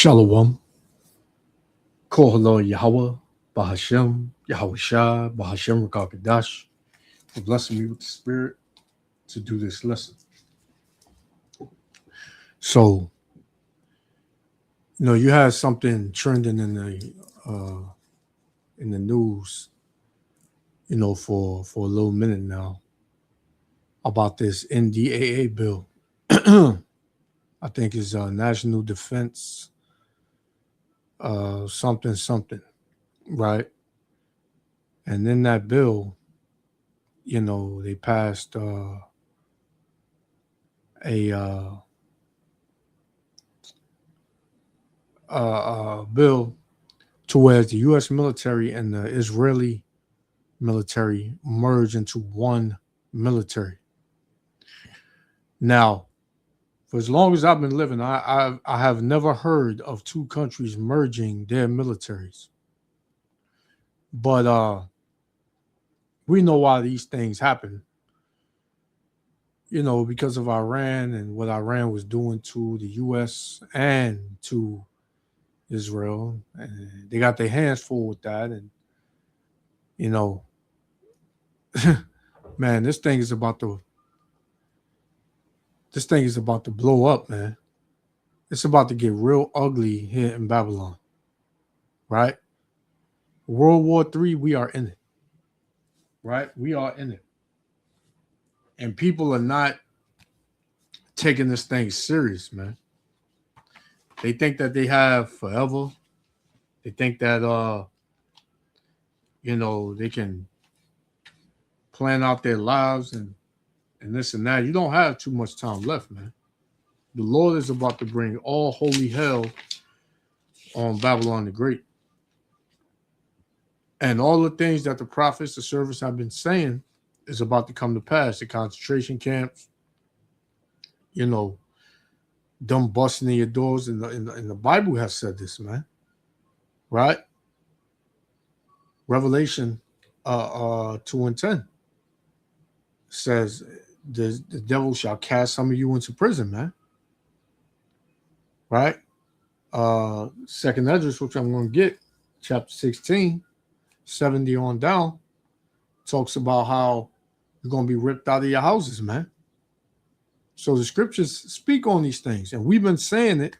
Shalom. Kohalo Yahweh, Bahashem, Yahweh Shah, Bahashem Rakakadash, for blessing me with the spirit to do this lesson. So, you had something trending in the news, for a little minute now about this NDAA bill. I think it's National Defense something, right? And in that bill, they passed a bill to where the U.S. military and the Israeli military merge into one military. Now, for as long as I've been living, I have never heard of two countries merging their militaries. But we know why these things happen. Because of Iran and what Iran was doing to the U.S. and to Israel. And they got their hands full with that. And, man, this thing is about to blow up, man. It's about to get real ugly here in Babylon, right? World War III, we are in it, right? We are in it. And people are not taking this thing serious, man. They think that they have forever. They think that, they can plan out their lives and this and that. You don't have too much time left, man. The Lord is about to bring all holy hell on Babylon the Great. And all the things that the prophets, the servants have been saying is about to come to pass. The concentration camps, them busting in your doors. In the Bible has said this, man. Right? Revelation 2:10 says the devil shall cast some of you into prison, man. Right? Second Esdras, which I'm going to get, chapter 16, 70 on down, talks about how you're going to be ripped out of your houses, man. So the scriptures speak on these things. And we've been saying it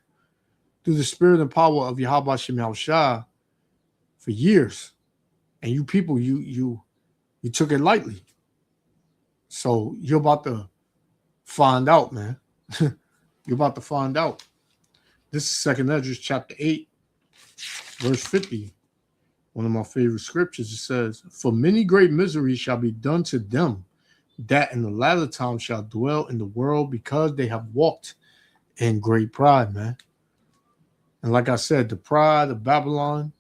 through the spirit and power of Yahweh Shem Yahushua for years. And you people, you took it lightly. So you're about to find out, man. You're about to find out. This is Second Esdras chapter 8, verse 50. One of my favorite scriptures. It says, "For many great miseries shall be done to them that in the latter time shall dwell in the world, because they have walked in great pride," man. And like I said, the pride of Babylon,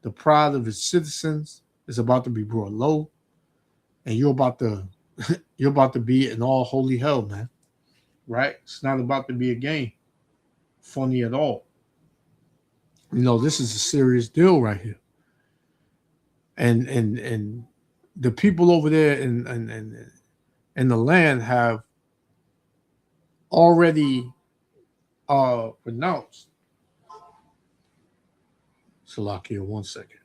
the pride of its citizens is about to be brought low. And you're about to be in all holy hell, man. Right? It's not about to be a game. Funny at all. This is a serious deal right here. And the people over there in the land have already renounced. Salakia, 1 second.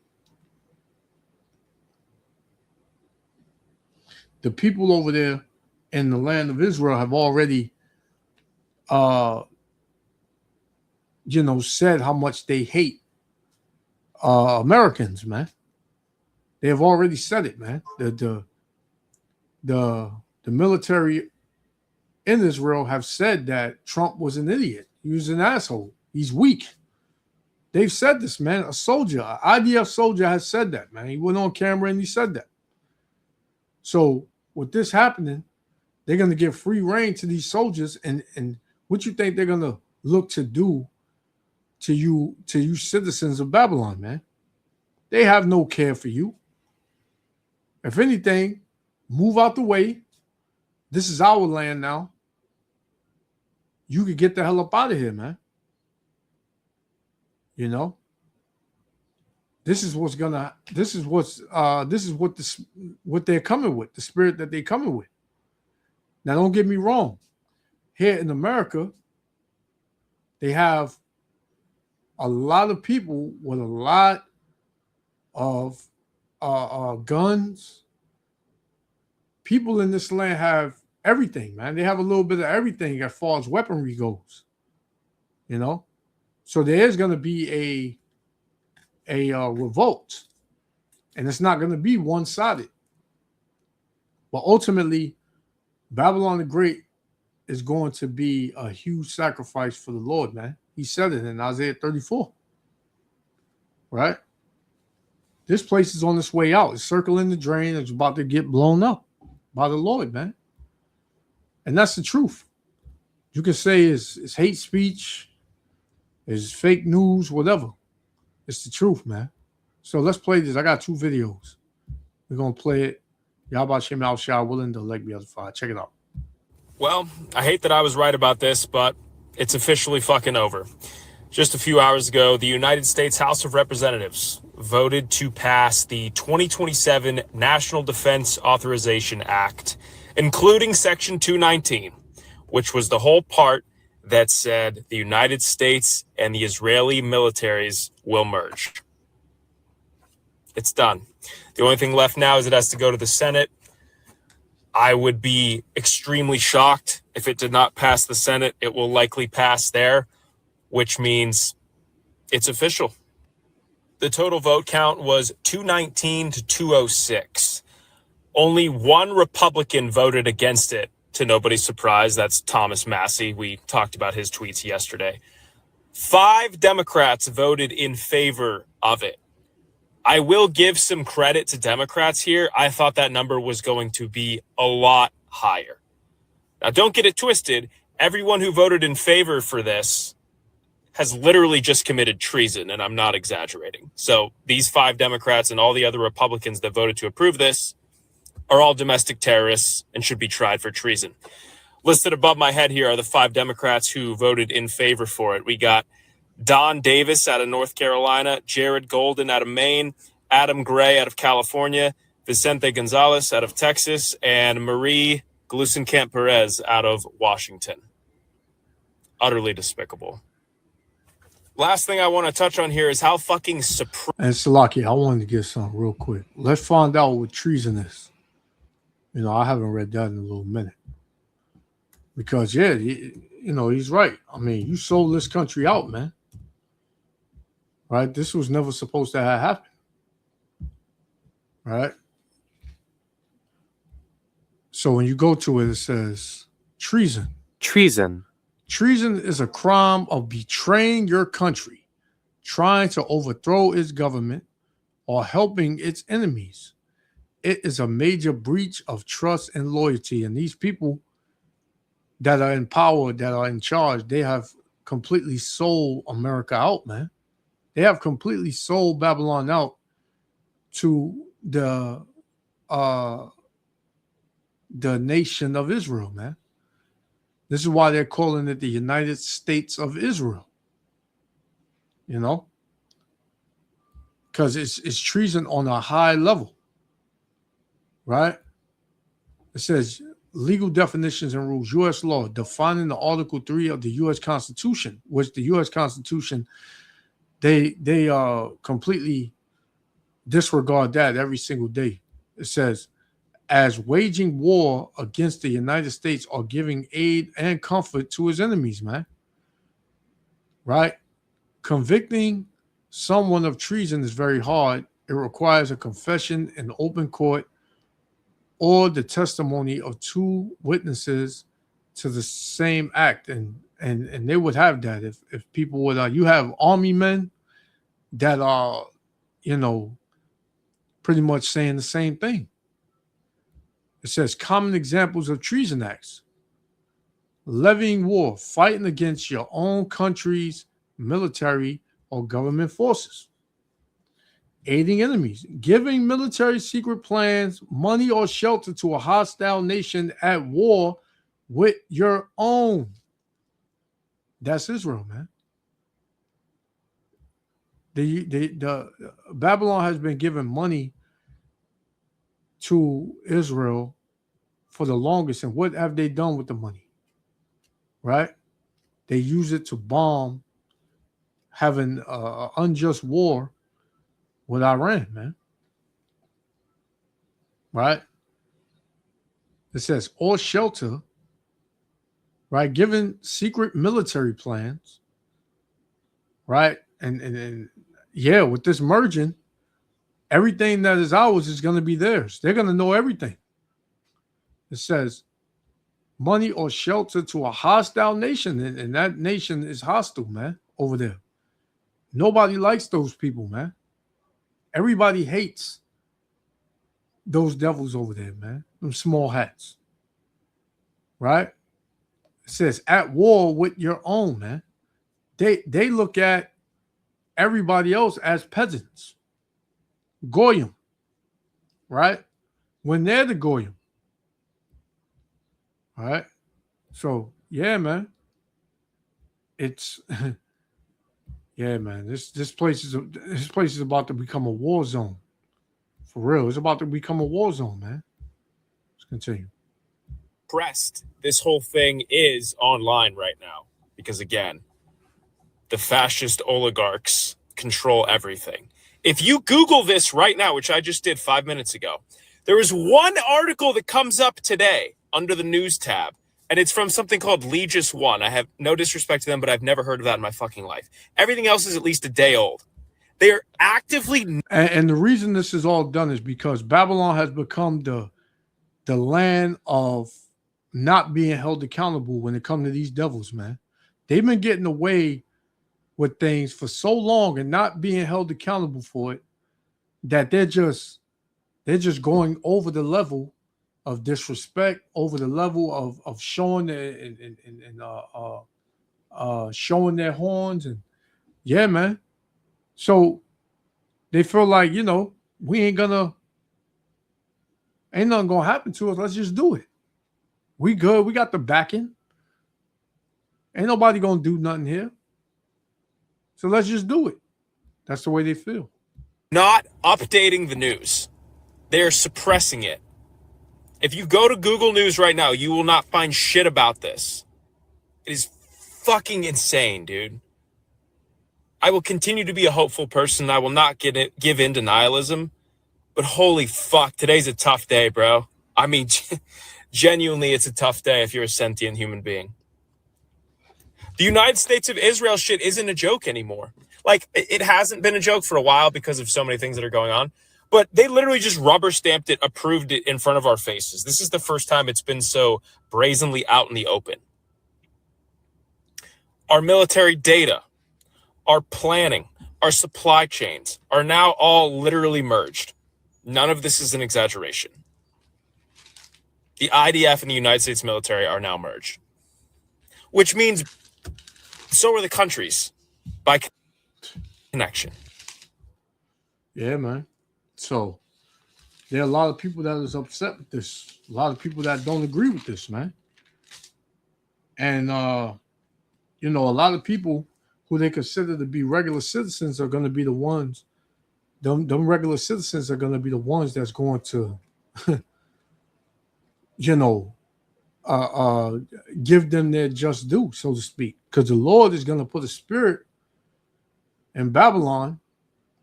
The people over there in the land of Israel have already said how much they hate Americans, man. They have already said it, man. The military in Israel have said that Trump was an idiot. He was an asshole. He's weak. They've said this, man. A soldier, an IDF soldier has said that, man. He went on camera and he said that. So with this happening, they're going to give free reign to these soldiers. And what you think they're going to look to do to you citizens of Babylon, man? They have no care for you. If anything, move out the way. This is our land now. You could get the hell up out of here, man. This is what they're coming with, the spirit that they're coming with. Now, don't get me wrong. Here in America, they have a lot of people with a lot of guns. People in this land have everything, man. They have a little bit of everything as far as weaponry goes. You know, so there is going to be a revolt, and it's not going to be one-sided. But ultimately, Babylon the Great is going to be a huge sacrifice for the Lord, man. He said it in Isaiah 34. Right? This place is on its way out. It's circling the drain. It's about to get blown up by the Lord, man. And that's the truth. You can say it's hate speech, it's fake news, whatever. It's the truth, man. So let's play this. I got 2 videos. We're going to play it. Yahweh Shem Al Shah, willing to leg the other 5. Check it out. Well, I hate that I was right about this, but it's officially fucking over. Just a few hours ago, the United States House of Representatives voted to pass the 2027 National Defense Authorization Act, including Section 219, which was the whole part that said the United States and the Israeli militaries will merge. It's done. The only thing left now is it has to go to the Senate. I would be extremely shocked if it did not pass the Senate. It will likely pass there, which means it's official. The total vote count was 219 to 206. Only one Republican voted against it, to nobody's surprise. That's Thomas Massie. We talked about his tweets yesterday. 5 Democrats voted in favor of it. I will give some credit to Democrats here. I thought that number was going to be a lot higher. Now, don't get it twisted. Everyone who voted in favor for this has literally just committed treason, and I'm not exaggerating. So these 5 Democrats and all the other Republicans that voted to approve this are all domestic terrorists and should be tried for treason. Listed above my head here are the 5 Democrats who voted in favor for it. We got Don Davis out of North Carolina, Jared Golden out of Maine, Adam Gray out of California, Vicente Gonzalez out of Texas, and Marie Gluesenkamp Perez out of Washington. Utterly despicable. Last thing I want to touch on here is how fucking surprised. And Salaki, I wanted to get something real quick. Let's find out what treason is. You know, I haven't read that in a little minute. Because, yeah, you know, he's right. I mean, you sold this country out, man. Right? This was never supposed to have happened. Right? So when you go to it, it says treason. Treason. Treason is a crime of betraying your country, trying to overthrow its government, or helping its enemies. It is a major breach of trust and loyalty. And these people that are in power, that are in charge, they have completely sold America out, man. They have completely sold Babylon out to the nation of Israel, man. This is why they're calling it the United States of Israel. You know? Because it's treason on a high level. Right? It says legal definitions and rules, U.S. law, defining the Article 3 of the U.S. Constitution, which the U.S. Constitution, they completely disregard that every single day. It says, as waging war against the United States or giving aid and comfort to his enemies, man. Right? Convicting someone of treason is very hard. It requires a confession in open court or the testimony of 2 witnesses to the same act. And they would have that if people would, you have army men that are, you know, pretty much saying the same thing. It says common examples of treason acts: levying war, fighting against your own country's military or government forces; aiding enemies, giving military secret plans, money, or shelter to a hostile nation at war with your own. That's Israel, man. The Babylon has been giving money to Israel for the longest. And what have they done with the money? Right? They use it to bomb having an unjust war with Iran, man. Right? It says, or shelter, right? Given secret military plans, right? And yeah, with this merging, everything that is ours is going to be theirs. They're going to know everything. It says, money or shelter to a hostile nation, and that nation is hostile, man, over there. Nobody likes those people, man. Everybody hates those devils over there, man. Them small hats. Right? It says at war with your own, man. They look at everybody else as peasants. Goyim. Right? When they're the Goyim. All right? So, yeah, man. It's yeah, man. This place is about to become a war zone. For real. It's about to become a war zone, man. Let's continue. Pressed this whole thing is online right now because, again, the fascist oligarchs control everything. If you Google this right now, which I just did 5 minutes ago, there is one article that comes up today under the news tab, and it's from something called Legis One. I have no disrespect to them, but I've never heard of that in my fucking life. Everything else is at least a day old. They are actively... And the reason this is all done is because Babylon has become the land of not being held accountable when it comes to these devils, man. They've been getting away with things for so long and not being held accountable for it that they're just going over the level of disrespect, over the level of showing showing their horns, and yeah, man. So they feel like, ain't nothing gonna happen to us. Let's just do it. We good. We got the backing. Ain't nobody gonna do nothing here. So let's just do it. That's the way they feel. Not updating the news. They're suppressing it. If you go to Google News right now, you will not find shit about this. It is fucking insane, dude. I will continue to be a hopeful person. I will not give in to nihilism. But holy fuck, today's a tough day, bro. I mean, genuinely, it's a tough day if you're a sentient human being. The United States of Israel shit isn't a joke anymore. Like, it hasn't been a joke for a while because of so many things that are going on. But they literally just rubber stamped it, approved it in front of our faces. This is the first time it's been so brazenly out in the open. Our military data, our planning, our supply chains are now all literally merged. None of this is an exaggeration. The IDF and the United States military are now merged, which means so are the countries by connection. Yeah, man. So there are a lot of people that is upset with this. A lot of people that don't agree with this, man. And a lot of people who they consider to be regular citizens are going to be the ones. Them regular citizens are going to be the ones that's going to, give them their just due, so to speak. Because the Lord is going to put a spirit in Babylon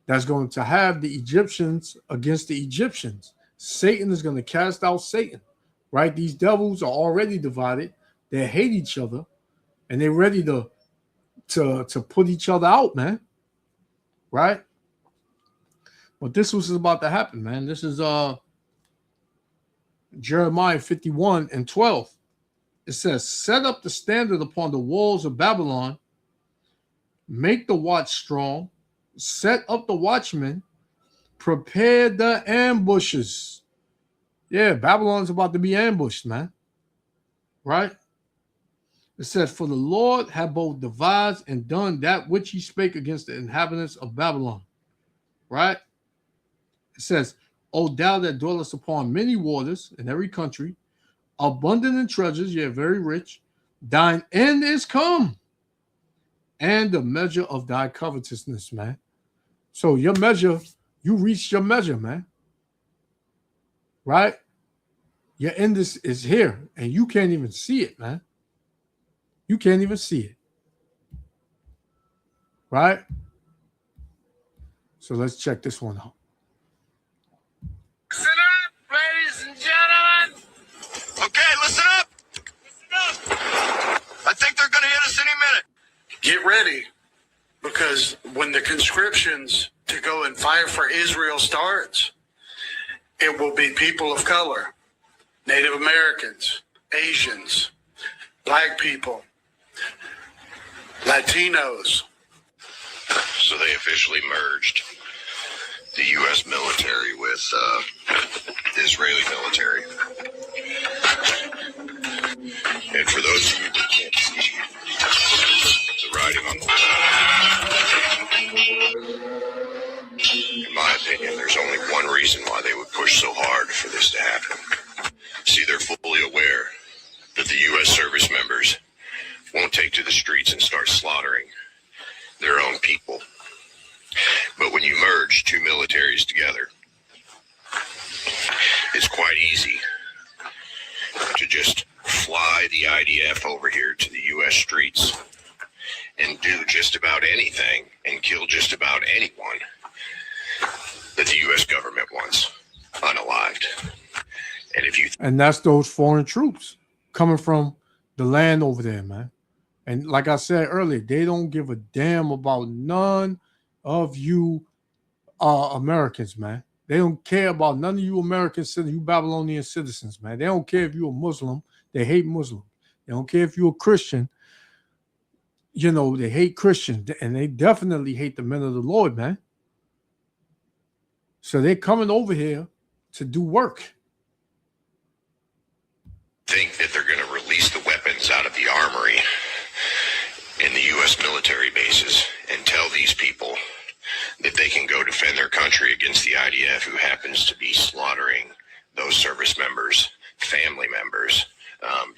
that's going to have the Egyptians against the Egyptians. Satan is going to cast out Satan, right? These devils are already divided. They hate each other, and they're ready to put each other out, man. Right? But this was about to happen, man. This is Jeremiah 51:12. It says, set up the standard upon the walls of Babylon, make the watch strong, set up the watchmen, prepare the ambushes. Yeah, Babylon's about to be ambushed, man. Right? It says, for the Lord had both devised and done that which he spake against the inhabitants of Babylon. Right? It says, O thou that dwellest upon many waters in every country, abundant in treasures, yet very rich, thine end is come, and the measure of thy covetousness, man. So your measure, you reached your measure, man. Right? Your end is here, and you can't even see it, man. You can't even see it. right? So let's check this one out. Listen up, ladies and gentlemen. Okay, listen up. Listen up. I think they're going to hit us any minute. Get ready, because when the conscriptions to go and fight for Israel starts, it will be people of color, Native Americans, Asians, Black people, Latinos. So they officially merged the U.S. military with the Israeli military. And for those of you that can't see the writing on the wall, in my opinion, there's only one reason why they would push so hard for this to happen. See, they're fully aware that the U.S. service members won't take to the streets and start slaughtering their own people. But when you merge two militaries together, it's quite easy to just fly the IDF over here to the U.S. streets and do just about anything and kill just about anyone that the U.S. government wants unalived. And if you And that's those foreign troops coming from the land over there, man. And like I said earlier, they don't give a damn about none of you Americans, man. They don't care about none of you American citizens, you Babylonian citizens, man. They don't care if you're a Muslim. They hate Muslims. They don't care if you're a Christian. You know, they hate Christians. And they definitely hate the men of the Lord, man. So they're coming over here to do work. think that they're going to release the weapons out of the armory in the U.S. military bases and tell these people that they can go defend their country against the IDF, who happens to be slaughtering those service members, family members.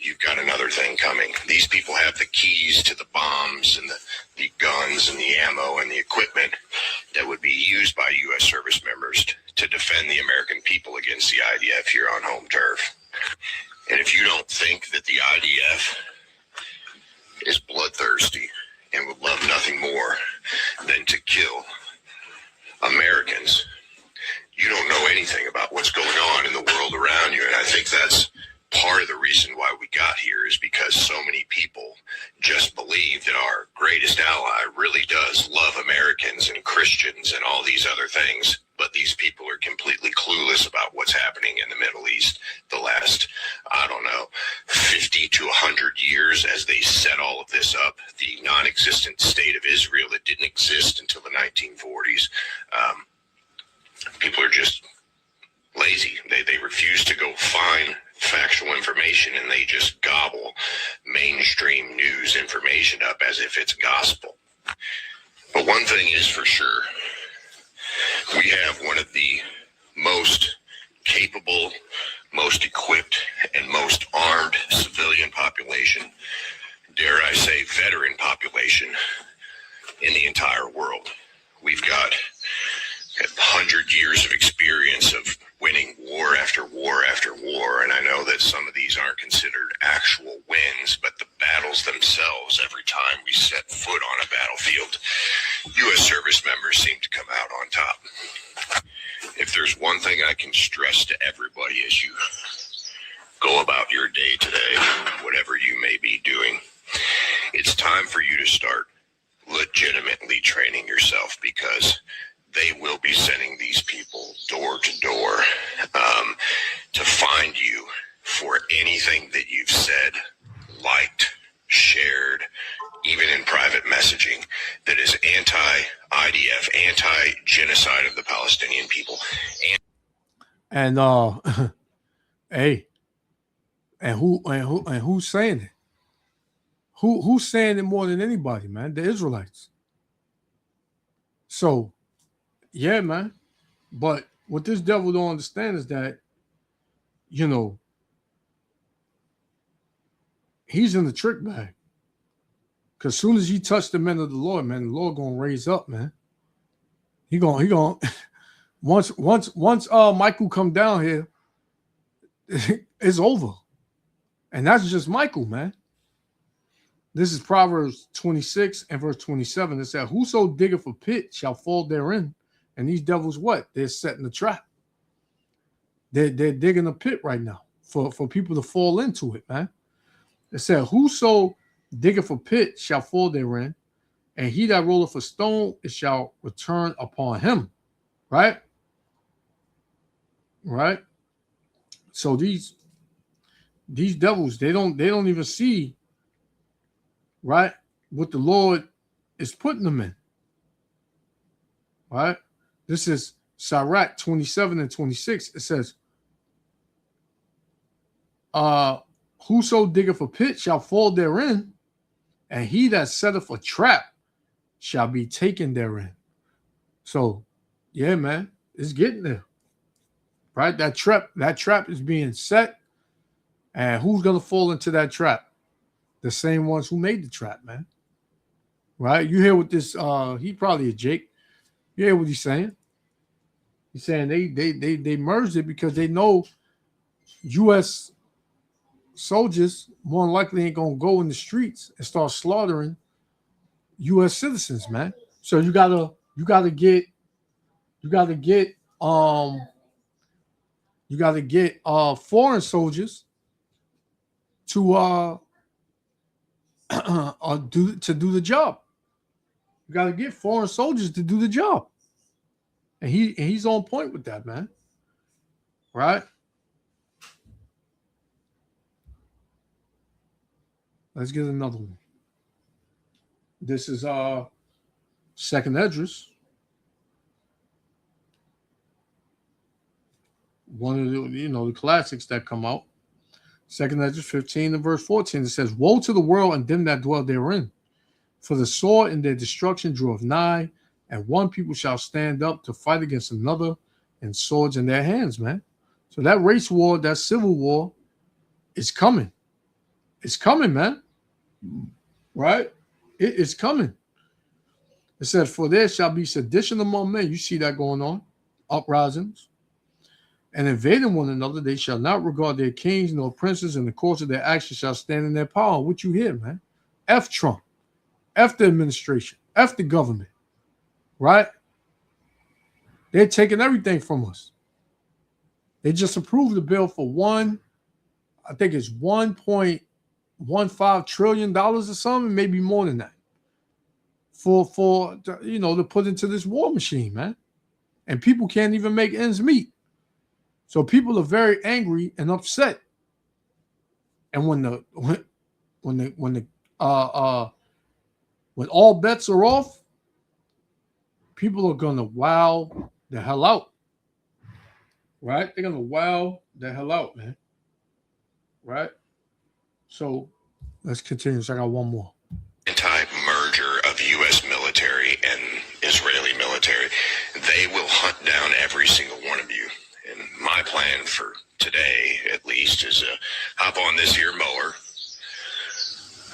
You've got another thing coming. These people have the keys to the bombs and the guns and the ammo and the equipment that would be used by U.S. service members to defend the American people against the IDF here on home turf. And if you don't think that the IDF is bloodthirsty and would love nothing more than to kill Americans, you don't know anything about what's going on in the world around you. And I think that's part of the reason why we got here, is because so many people just believe that our greatest ally really does love Americans and Christians and all these other things. But these people are completely clueless about what's happening in the Middle East the last, 50 to 100 years as they set all of this up. The non-existent state of Israel that didn't exist until the 1940s. People are just lazy. They refuse to go find factual information, and they just gobble mainstream news information up as if it's gospel. But one thing is for sure, we have one of the most capable, most equipped, and most armed civilian population, dare I say veteran population, in the entire world. We've got 100 years of experience of winning war after war after war, and I know that some of these aren't considered actual wins, but the battles themselves, every time we set foot on a battlefield, U.S. service members seem to come out on top. If there's one thing I can stress to everybody as you go about your day today, whatever you may be doing, it's time for you to start legitimately training yourself, because they will be sending these people door to door to find you for anything that you've said, liked, shared, even in private messaging, that is anti-IDF, anti-genocide of the Palestinian people. And hey, and who's saying it? Who's saying it more than anybody, man? The Israelites. So, yeah, man. But what this devil don't understand is that, you know, he's in the trick bag. Because as soon as he touched the men of the Lord, man, the Lord gonna raise up, man. He gonna once Michael come down here, it's over. And that's just Michael, man. This is Proverbs 26 and verse 27. It said, whoso diggeth a pit shall fall therein. And these devils, what? They're setting a trap. They're digging a pit right now for people to fall into it, man. It said, whoso diggeth a pit shall fall therein, and he that rolleth a stone, it shall return upon him. Right? Right? So these devils, they don't even see, right, what the Lord is putting them in. Right? This is Sirach 27 and 26. It says, whoso diggeth a pit shall fall therein, and he that setteth a trap shall be taken therein. So, yeah, man, it's getting there. Right? That trap is being set. And who's going to fall into that trap? The same ones who made the trap, man. Right? You hear what this, he probably a Jake. You hear what he's saying? He's saying they merged it because they know U.S. soldiers more than likely ain't going to go in the streets and start slaughtering U.S. citizens, man. So you gotta get foreign soldiers to do the job. You got to get foreign soldiers to do the job, and he's on point with that, man. Right? Let's get another one. This is Second Esdras. One of the classics that come out. Second Esdras 15 and verse 14. It says, woe to the world and them that dwell therein, for the sword and their destruction draweth nigh, and one people shall stand up to fight against another, and swords in their hands, man. So that race war, that civil war, is coming. It's coming, man. Right? It is coming. It says, for there shall be sedition among men. You see that going on. Uprisings. And invading one another, they shall not regard their kings nor princes, and the course of their actions shall stand in their power. What you hear, man? F Trump. F the administration. F the government. Right? They're taking everything from us. They just approved the bill for I think it's $1.15 trillion or something, maybe more than that. For to put into this war machine, man. And people can't even make ends meet. So people are very angry and upset. And when all bets are off, people are gonna wow the hell out. Right? They're gonna wow the hell out, man. Right? So let's continue. So I got one more. Anti-merger of U.S. military and Israeli military. They will hunt down every single one of you. And my plan for today, at least, is hop on this here mower.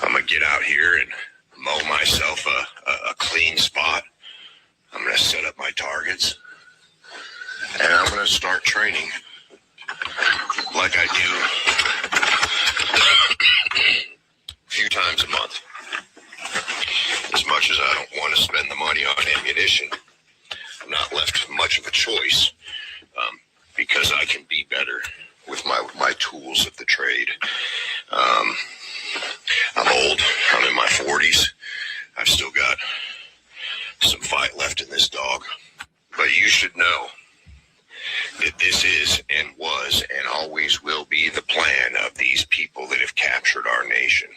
I'm going to get out here and mow myself a clean spot. I'm going to set up my targets. And I'm going to start training like I do a few times a month. As much as I don't want to spend the money on ammunition, I'm not left much of a choice. Because I can be better with my tools of the trade. I'm old. I'm in my 40s. I've still got some fight left in this dog. But you should know that this is and was and always will be the plan of these people that have captured our nation.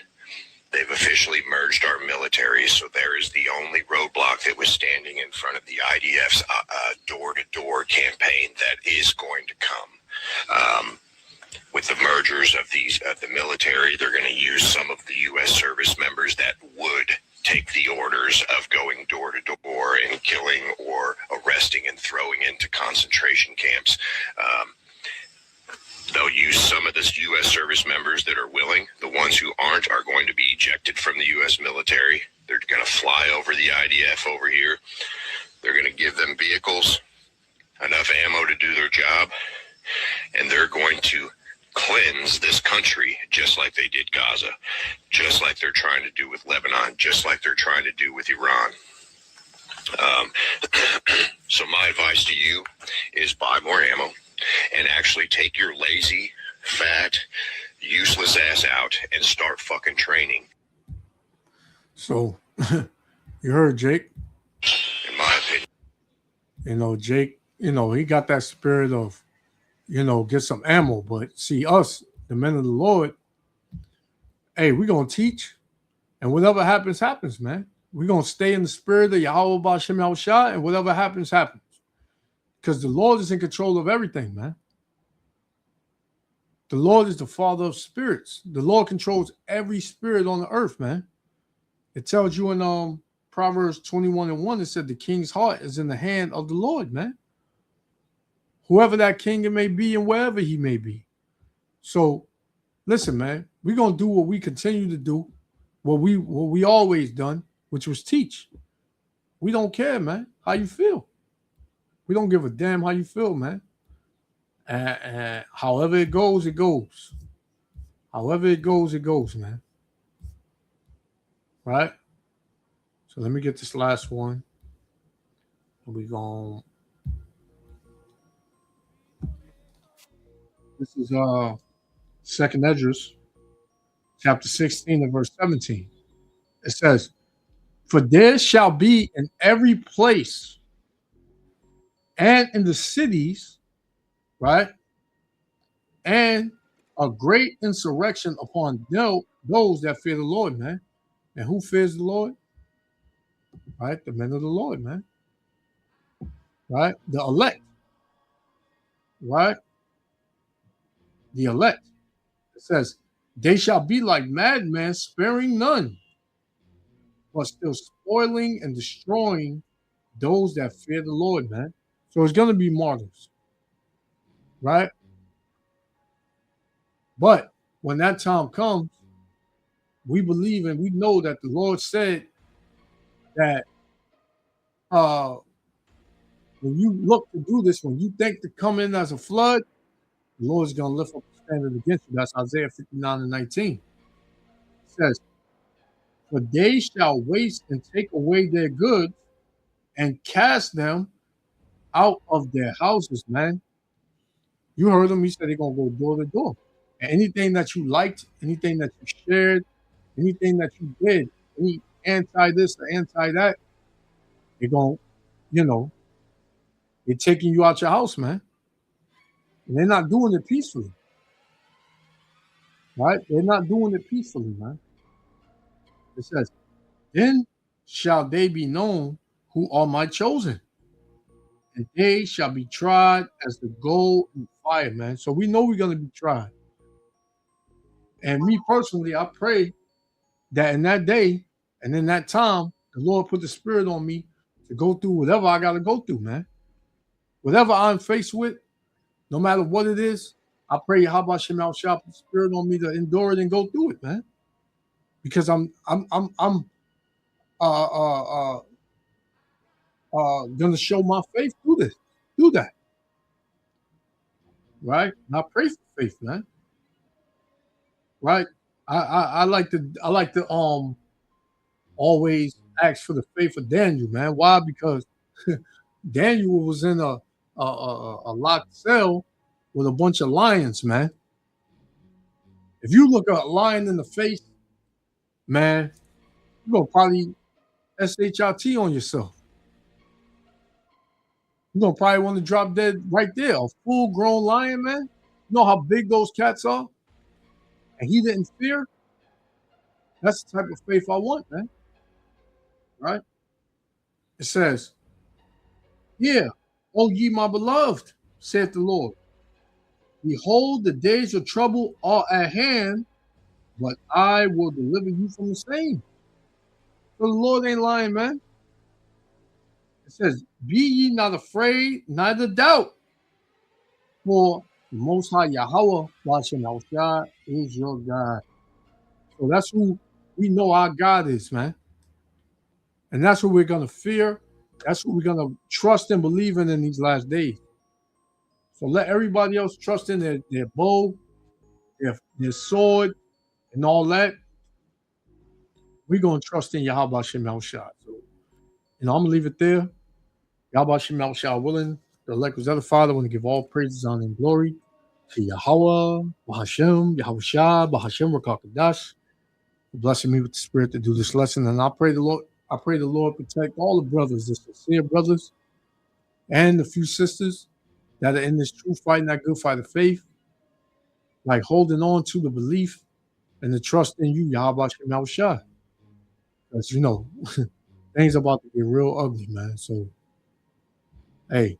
They've officially merged our military, so there is the only roadblock that was standing in front of the IDF's door-to-door campaign that is going to come. With the mergers of the military, they're going to use some of the U.S. service members that would take the orders of going door-to-door and killing or arresting and throwing into concentration camps. They'll use some of the U.S. service members that are willing. The ones who aren't are going to be ejected from the U.S. military. They're going to fly over the IDF over here. They're going to give them vehicles, enough ammo to do their job, and they're going to cleanse this country just like they did Gaza, just like they're trying to do with Lebanon, just like they're trying to do with Iran. So my advice to you is buy more ammo and actually take your lazy, fat, useless ass out and start fucking training. So you heard Jake. In my opinion. You know, Jake, you know, he got that spirit of, you know, get some ammo. But see, us, the men of the Lord, hey, we're going to teach. And whatever happens, happens, man. We're going to stay in the spirit of Yahweh B'Shem Yahushua, and whatever happens, happens. Because the Lord is in control of everything, man. The Lord is the Father of spirits. The Lord controls every spirit on the earth, man. It tells you in Proverbs 21:1, it said the king's heart is in the hand of the Lord, man. Whoever that king may be and wherever he may be. So, listen, man, we're going to do what we continue to do, what we always done, which was teach. We don't care, man, how you feel. We don't give a damn how you feel, man. However it goes, it goes. However it goes, it goes, man. Right? So let me get this last one. We going. This is Second Esdras, chapter 16 and verse 17. It says, "For there shall be in every place and in the cities," right, "and a great insurrection upon those that fear the Lord," man. And who fears the Lord? Right? The men of the Lord, man. Right? The elect. Right? The elect. It says, "They shall be like madmen, sparing none, but still spoiling and destroying those that fear the Lord," man. So it's going to be martyrs. Right? But when that time comes, we believe and we know that the Lord said that when you look to do this, when you think to come in as a flood, the Lord is going to lift up the standard against you. That's Isaiah 59:19. It says, "For they shall waste and take away their goods and cast them out of their houses," man. You heard him. He said they're going to go door to door. And anything that you liked, anything that you shared, anything that you did, any anti this or anti that, they're going, you know, they're taking you out your house, man. And they're not doing it peacefully. Right? They're not doing it peacefully, man. It says, "Then shall they be known who are my chosen, and they shall be tried as the gold in fire," man. So we know we're going to be tried. And me personally, I pray that in that day and in that time, the Lord put the spirit on me to go through whatever I got to go through, man. Whatever I'm faced with, no matter what it is, I pray Yahweh Shemel Shah put the spirit on me to endure it and go through it, man. Because I'm gonna show my faith through this, do that. Right? And I pray for faith, man. Right? I like to always ask for the faith of Daniel, man. Why? Because Daniel was in a locked cell with a bunch of lions, man. If you look at a lion in the face, man, you're gonna probably SHIT on yourself. You're gonna probably want to drop dead right there. A full-grown lion, man. You know how big those cats are? And he didn't fear? That's the type of faith I want, man. Right? It says, "Yeah, O ye my beloved, saith the Lord. Behold, the days of trouble are at hand, but I will deliver you from the same." So the Lord ain't lying, man. It says, "Be ye not afraid, neither doubt, for the Most High Yahweh B'Shem Yahushua is your God." So that's who we know our God is, man. And that's what we're going to fear. That's what we're going to trust and believe in these last days. So let everybody else trust in their bow, their sword and all that, we're going to trust in Yahweh Shem Shah. So, I'm going to leave it there. Yahweh Shem Shah willing, the elect was other Father, I want to give all praises, honor, and glory to Yahweh, Bahashem, Yahweh Shah, Bahashem, Rakakadash, for blessing me with the spirit to do this lesson. And I pray the Lord protect all the brothers, the sincere brothers, and the few sisters that are in this true fight, that good fight of faith, like holding on to the belief and the trust in you, Yahweh Shem Shah. Because, things about to get real ugly, man. So, hey,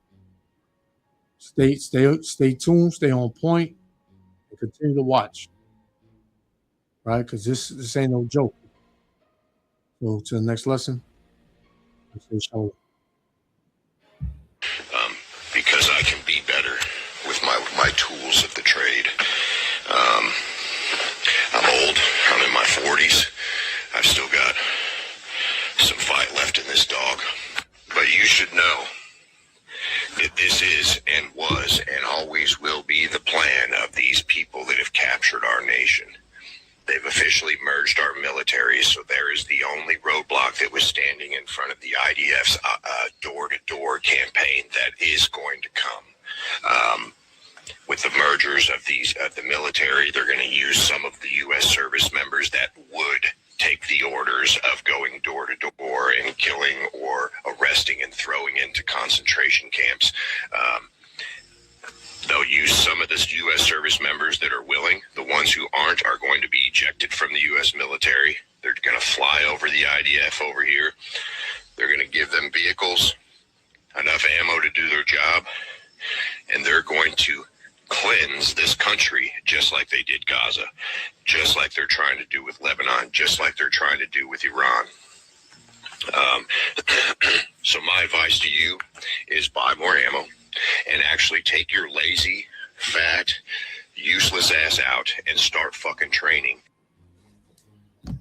stay tuned, stay on point, and continue to watch, right? Because this ain't no joke. So, to the next lesson, I say shalom. Because I can be better with my tools of the trade. I'm old. I'm in my 40s. I've still got some fight left in this dog. But you should know that this is and was and always will be the plan of these people that have captured our nation. They've officially merged our military, so there is the only roadblock that was standing in front of the IDF's door-to-door campaign that is going to come. With the mergers of the military, they're going to use some of the U.S. service members that would take the orders of going door to door and killing or arresting and throwing into concentration camps. They'll use some of the U.S. service members that are willing. The ones who aren't are going to be ejected from the U.S. military. They're going to fly over the IDF over here. They're going to give them vehicles, enough ammo to do their job, and they're going to cleanse this country just like they did Gaza, just like they're trying to do with Lebanon, just like they're trying to do with Iran. So my advice to you is buy more ammo and actually take your lazy, fat, useless ass out and start fucking training